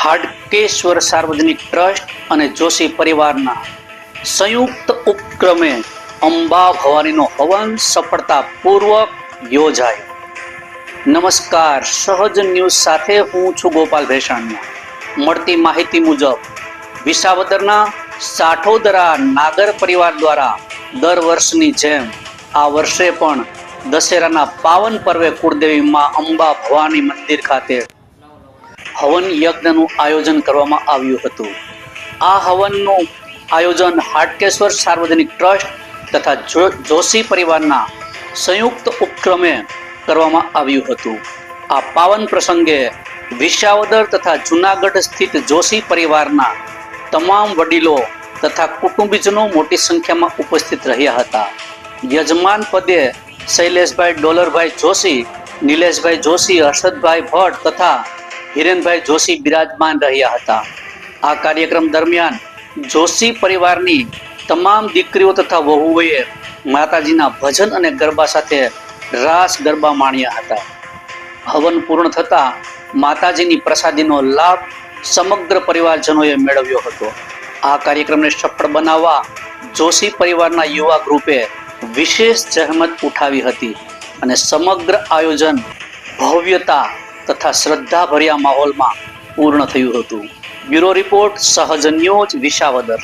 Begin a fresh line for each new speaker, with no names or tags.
હાડકેશ્વર સાર્વજનિક ટ્રસ્ટ અને જોશી પરિવારના સંયુક્ત ઉપક્રમે અંબા ભવાનીનો હવન સફળતાપૂર્વક યોજાયો. નમસ્કાર, સહજ ન્યૂઝ સાથે હું છું ગોપાલ ભેસાણિયા. મળતી માહિતી મુજબ વિસાવદરના સાઠોદરા નાગર પરિવાર દ્વારા દર વર્ષની જેમ આ વર્ષે પણ દશેરાના પાવન પર્વે કુળદેવી માં અંબા ભવાની મંદિર ખાતે હવન યજ્ઞનું આયોજન કરવામાં આવ્યું હતું. આ હવનનું આયોજન હાડકેશ્વર સાર્વજનિક ટ્રસ્ટ તથા જોશી પરિવારના સંયુક્ત ઉપક્રમે કરવામાં આવ્યું હતું. આ પાવન પ્રસંગે વિસાવદર તથા જૂનાગઢ સ્થિત જોશી પરિવારના તમામ વડીલો તથા કુટુંબીજનો મોટી સંખ્યામાં ઉપસ્થિત રહ્યા હતા. યજમાન પદે શૈલેષભાઈ ડોલરભાઈ જોશી, નિલેશભાઈ જોશી, હર્ષદભાઈ ભટ્ટ તથા હિરેનભાઈ જોશી બિરાજમાન રહ્યા હતા. આ કાર્યક્રમ દરમિયાન જોશી પરિવારની તમામ દીકરીઓ તથા વહુઓએ માતાજીના ભજન અને ગરબા સાથે રાસ ગરબા માણ્યા હતા. હવન પૂર્ણ થતા માતાજીની પ્રસાદીનો લાભ સમગ્ર પરિવારજનોએ મેળવ્યો હતો. આ કાર્યક્રમને સફળ બનાવવા જોશી પરિવારના યુવા ગ્રુપે વિશેષ જહેમત ઉઠાવી હતી અને સમગ્ર આયોજન ભવ્યતા તથા શ્રદ્ધાભર્યા માહોલમાં પૂર્ણ થયું હતું. બ્યુરો રિપોર્ટ, સહજ ન્યૂઝ, વિસાવદર.